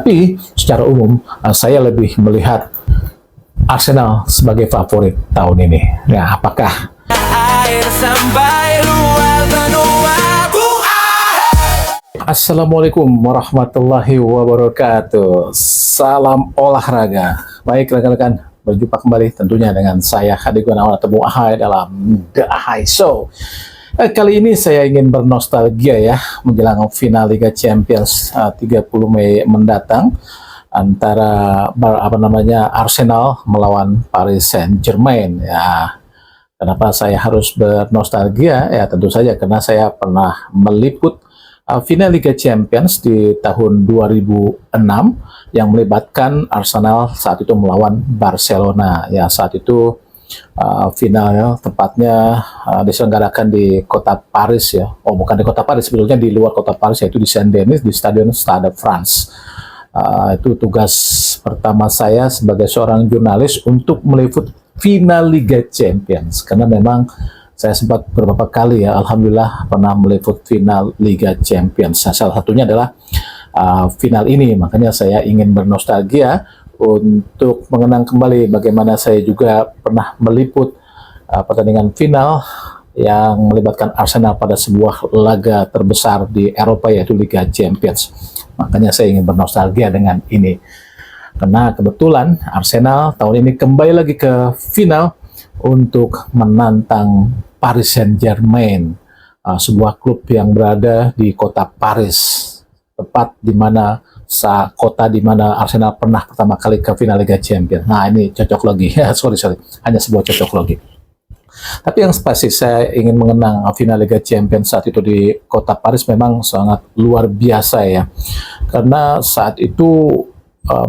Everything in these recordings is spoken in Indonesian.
Tapi secara umum saya lebih melihat Arsenal sebagai favorit tahun ini. Ya, apakah air sampai luar benua? Assalamualaikum warahmatullahi wabarakatuh. Salam olahraga. Baik rekan-rekan, berjumpa kembali tentunya dengan saya Hadi Gunawan atau Bung Ahai dalam The Ahai Show. Kali ini saya ingin bernostalgia ya menjelang final Liga Champions 30 Mei mendatang antara Arsenal melawan Paris Saint-Germain ya. Kenapa saya harus bernostalgia? Ya tentu saja karena saya pernah meliput final Liga Champions di tahun 2006 yang melibatkan Arsenal saat itu melawan Barcelona. Ya saat itu finalnya tepatnya diselenggarakan di kota Paris ya. Oh bukan di kota Paris, sebetulnya di luar kota Paris, yaitu di Saint-Denis di Stadion Stade de France. Itu tugas pertama saya sebagai seorang jurnalis untuk meliput final Liga Champions, karena memang saya sempat beberapa kali ya, alhamdulillah pernah meliput final Liga Champions. Nah, salah satunya adalah final ini, makanya saya ingin bernostalgia untuk mengenang kembali bagaimana saya juga pernah meliput pertandingan final yang melibatkan Arsenal pada sebuah laga terbesar di Eropa, yaitu Liga Champions. Makanya saya ingin bernostalgia dengan ini. Karena kebetulan Arsenal tahun ini kembali lagi ke final untuk menantang Paris Saint-Germain, sebuah klub yang berada di kota Paris, tepat di mana kota di mana Arsenal pernah pertama kali ke final Liga Champions. Nah ini cocok logi, sorry, hanya sebuah cocok logi. Tapi yang spesifik saya ingin mengenang final Liga Champions saat itu di kota Paris memang sangat luar biasa ya, karena saat itu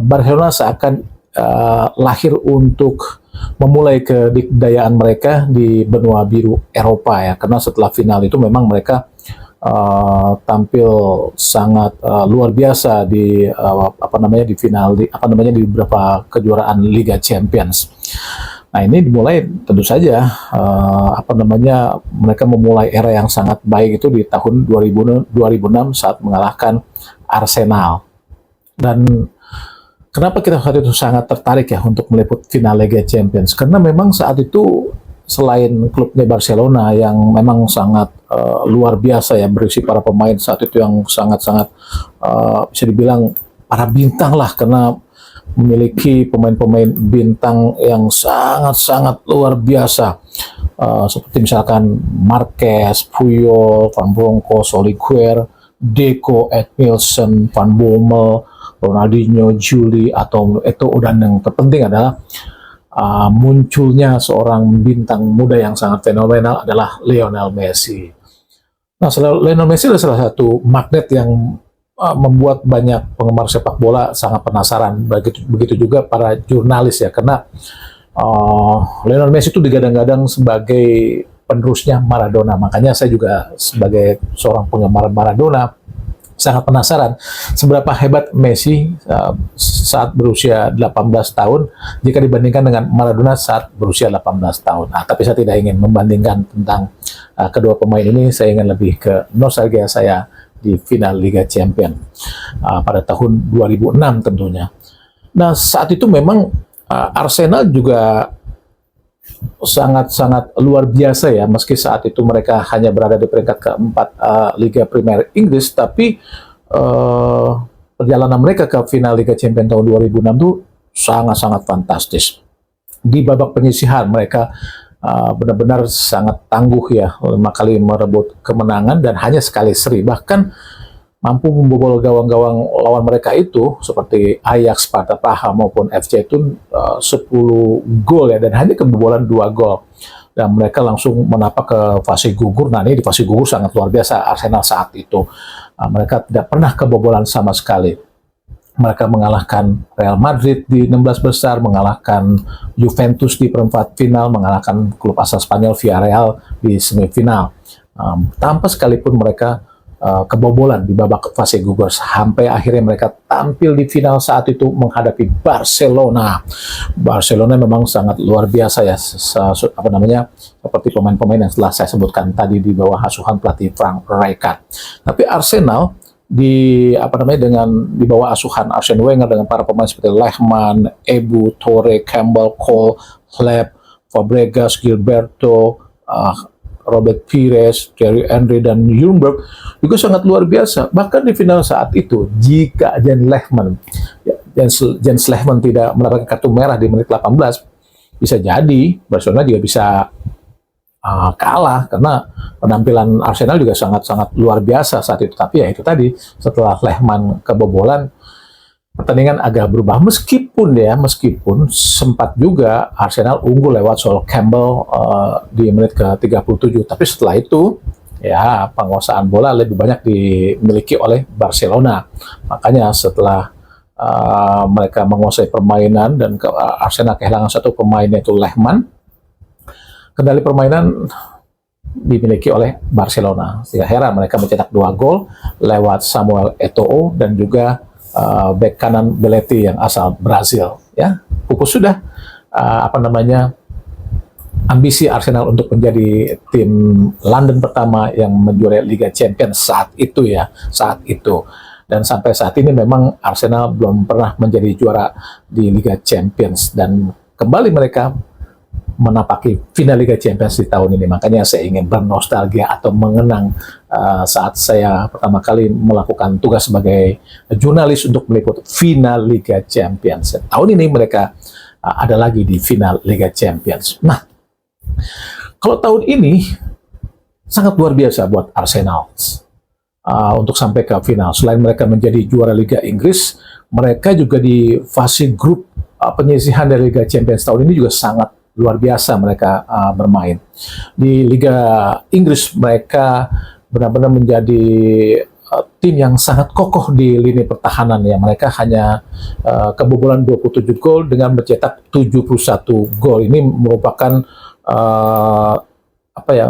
Barcelona seakan lahir untuk memulai kedikdayaan mereka di benua biru Eropa ya, karena setelah final itu memang mereka tampil sangat luar biasa di di final di beberapa kejuaraan Liga Champions. Nah ini dimulai tentu saja mereka memulai era yang sangat baik itu di tahun 2006 saat mengalahkan Arsenal. Dan kenapa kita saat itu sangat tertarik ya untuk meliput final Liga Champions? Karena memang saat itu selain klubnya Barcelona yang memang sangat luar biasa ya, berisi para pemain saat itu yang sangat-sangat bisa dibilang para bintang lah, karena memiliki pemain-pemain bintang yang sangat-sangat luar biasa, seperti misalkan Marquez, Puyol, Van Bronckhorst, Olivier, Deco, Edmilson, Van Bommel, Ronaldinho, Juli, atau itu. Dan yang terpenting adalah munculnya seorang bintang muda yang sangat fenomenal adalah Lionel Messi. Nah, Lionel Messi adalah salah satu magnet yang membuat banyak penggemar sepak bola sangat penasaran. Begitu juga para jurnalis ya, karena Lionel Messi itu digadang-gadang sebagai penerusnya Maradona. Makanya saya juga sebagai seorang penggemar Maradona sangat penasaran seberapa hebat Messi saat berusia 18 tahun jika dibandingkan dengan Maradona saat berusia 18 tahun. Nah, tapi saya tidak ingin membandingkan tentang kedua pemain ini, saya ingin lebih ke nostalgia saya di final Liga Champions pada tahun 2006 tentunya. Nah, saat itu memang Arsenal juga sangat-sangat luar biasa ya, meski saat itu mereka hanya berada di peringkat keempat Liga Premier Inggris, tapi perjalanan mereka ke final Liga Champions tahun 2006 itu sangat-sangat fantastis. Di babak penyisihan mereka benar-benar sangat tangguh ya, 5 kali merebut kemenangan dan hanya sekali seri, bahkan mampu membobol gawang-gawang lawan mereka itu seperti Ajax, Sparta Praha maupun FC itu 10 gol ya, dan hanya kebobolan 2 gol. Dan mereka langsung menapak ke fase gugur. Nah ini di fase gugur sangat luar biasa Arsenal saat itu. Mereka tidak pernah kebobolan sama sekali. Mereka mengalahkan Real Madrid di 16 besar, mengalahkan Juventus di perempat final, mengalahkan klub asal Spanyol Villarreal di semifinal. Tanpa sekalipun mereka kebobolan di babak fase gugur, sampai akhirnya mereka tampil di final saat itu menghadapi Barcelona. Barcelona memang sangat luar biasa ya, seperti pemain-pemain yang telah saya sebutkan tadi di bawah asuhan pelatih Frank Rijkaard. Tapi Arsenal dengan di bawah asuhan Arsene Wenger dengan para pemain seperti Lehmann, Ebu, Torre, Campbell, Cole, Hleb, Fabregas, Gilberto, Robert Pires, Thierry Henry, dan Ljungberg juga sangat luar biasa. Bahkan di final saat itu, jika Jens Lehmann tidak mendapatkan kartu merah di menit 18, bisa jadi Barcelona juga bisa kalah, karena penampilan Arsenal juga sangat-sangat luar biasa saat itu. Tapi ya itu tadi, setelah Lehmann kebobolan, pertandingan agak berubah. Meskipun sempat juga Arsenal unggul lewat Sol Campbell di menit ke-37. Tapi setelah itu, ya penguasaan bola lebih banyak dimiliki oleh Barcelona. Makanya setelah mereka menguasai permainan dan Arsenal kehilangan satu pemain, yaitu Lehmann, kendali permainan dimiliki oleh Barcelona. Tidak heran mereka mencetak 2 gol lewat Samuel Eto'o dan juga bek kanan Belletti yang asal Brazil. Ya, pupus sudah ambisi Arsenal untuk menjadi tim London pertama yang menjuarai Liga Champions saat itu. Dan sampai saat ini memang Arsenal belum pernah menjadi juara di Liga Champions, dan kembali mereka menapaki final Liga Champions di tahun ini. Makanya saya ingin bernostalgia atau mengenang saat saya pertama kali melakukan tugas sebagai jurnalis untuk meliput final Liga Champions. Tahun ini mereka ada lagi di final Liga Champions. Nah, kalau tahun ini sangat luar biasa buat Arsenal untuk sampai ke final. Selain mereka menjadi juara Liga Inggris, mereka juga di fase grup penyisihan dari Liga Champions tahun ini juga sangat luar biasa mereka bermain. Di Liga Inggris mereka benar-benar menjadi tim yang sangat kokoh di lini pertahanan ya. Mereka hanya kebobolan 27 gol dengan mencetak 71 gol. Ini merupakan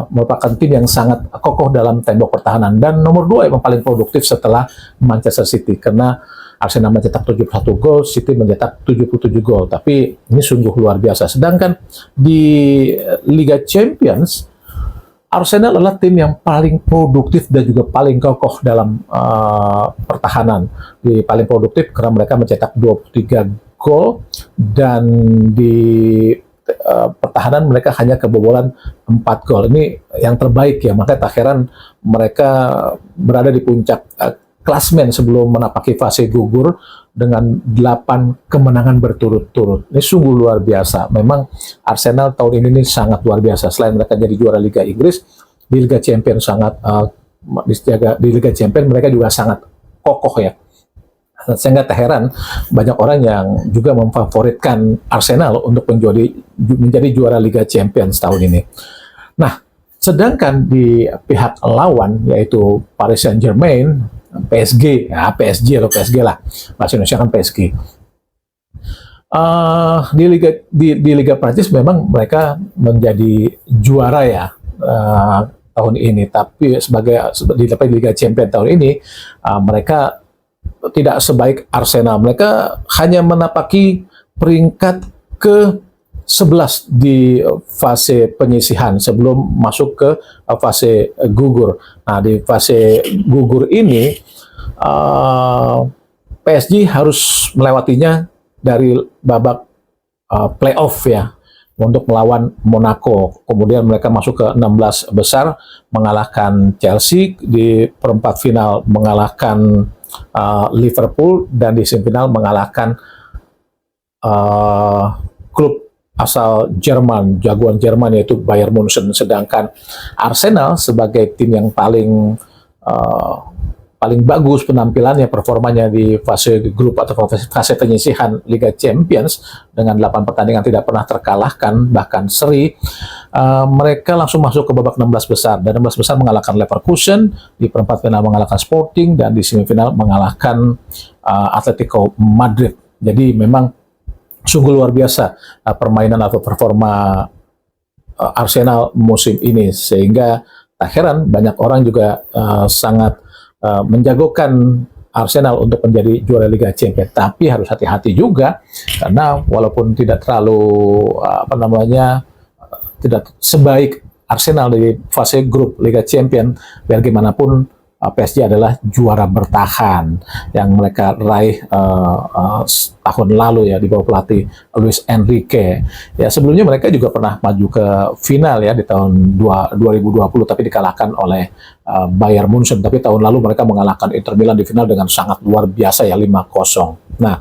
merupakan tim yang sangat kokoh dalam tembok pertahanan, dan nomor 2 yang paling produktif setelah Manchester City, karena Arsenal mencetak 71 gol, City mencetak 77 gol. Tapi ini sungguh luar biasa. Sedangkan di Liga Champions, Arsenal adalah tim yang paling produktif dan juga paling kokoh dalam pertahanan. Paling produktif karena mereka mencetak 23 gol, dan di pertahanan mereka hanya kebobolan 4 gol. Ini yang terbaik ya, makanya tak heran mereka berada di puncak klasmen sebelum menapaki fase gugur dengan 8 kemenangan berturut-turut. Ini sungguh luar biasa. Memang Arsenal tahun ini sangat luar biasa. Selain mereka jadi juara Liga Inggris, di Liga Champions di Liga Champions mereka juga sangat kokoh ya. Sehingga tak heran banyak orang yang juga memfavoritkan Arsenal untuk menjadi juara Liga Champions tahun ini. Nah, sedangkan di pihak lawan yaitu Paris Saint-Germain, PSG lah, bahasa Indonesia kan PSG. Di Liga Prancis memang mereka menjadi juara ya tahun ini, tapi di Liga Champions tahun ini mereka tidak sebaik Arsenal. Mereka hanya menapaki peringkat ke-11 di fase penyisihan sebelum masuk ke fase gugur. Nah, di fase gugur ini PSG harus melewatinya dari babak playoff ya, untuk melawan Monaco. Kemudian mereka masuk ke 16 besar, mengalahkan Chelsea, di perempat final mengalahkan Liverpool, dan di semifinal mengalahkan klub asal Jerman, jagoan Jerman yaitu Bayern Munchen. Sedangkan Arsenal sebagai tim yang paling bagus penampilannya, performanya di fase grup atau fase penyisihan Liga Champions dengan 8 pertandingan tidak pernah terkalahkan, bahkan seri, mereka langsung masuk ke babak 16 besar, dan 16 besar mengalahkan Leverkusen, di perempat final mengalahkan Sporting, dan di semifinal mengalahkan Atletico Madrid. Jadi memang sungguh luar biasa permainan atau performa Arsenal musim ini, sehingga tak heran banyak orang juga sangat menjagokan Arsenal untuk menjadi juara Liga Champions. Tapi harus hati-hati juga, karena walaupun tidak terlalu tidak sebaik Arsenal di fase grup Liga Champions, biar gimana pun PSG adalah juara bertahan yang mereka raih tahun lalu ya di bawah pelatih Luis Enrique. Ya sebelumnya mereka juga pernah maju ke final ya di tahun 2020 tapi dikalahkan oleh Bayern Munchen. Tapi tahun lalu mereka mengalahkan Inter Milan di final dengan sangat luar biasa ya 5-0. Nah,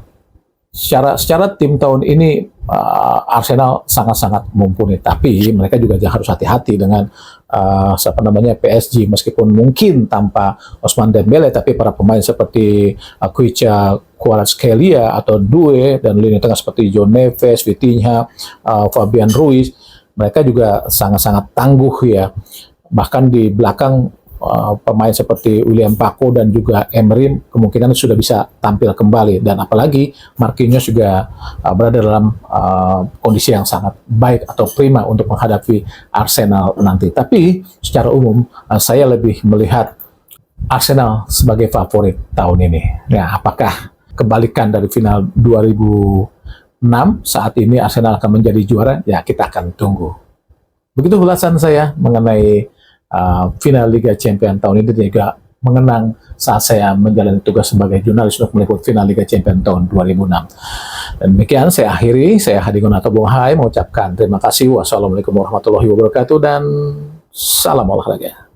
secara tim tahun ini Arsenal sangat-sangat mumpuni, tapi mereka juga harus hati-hati dengan PSG meskipun mungkin tanpa Ousmane Dembele, tapi para pemain seperti Khvicha Kvaratskhelia atau Doué dan lini tengah seperti João Neves, Vitinha, Fabian Ruiz, mereka juga sangat-sangat tangguh ya. Bahkan di belakang pemain seperti William Paco dan juga Emery kemungkinan sudah bisa tampil kembali, dan apalagi Marquinhos juga berada dalam kondisi yang sangat baik atau prima untuk menghadapi Arsenal nanti. Tapi secara umum saya lebih melihat Arsenal sebagai favorit tahun ini. Ya, apakah kebalikan dari final 2006 saat ini Arsenal akan menjadi juara? Ya, kita akan tunggu. Begitu ulasan saya mengenai final Liga Champions tahun ini, juga mengenang saat saya menjalani tugas sebagai jurnalis untuk meliput final Liga Champions tahun 2006. Dan demikian saya akhiri, saya Hadi Gunarto Bung Hai mengucapkan terima kasih. Wassalamualaikum warahmatullahi wabarakatuh dan salam olahraga.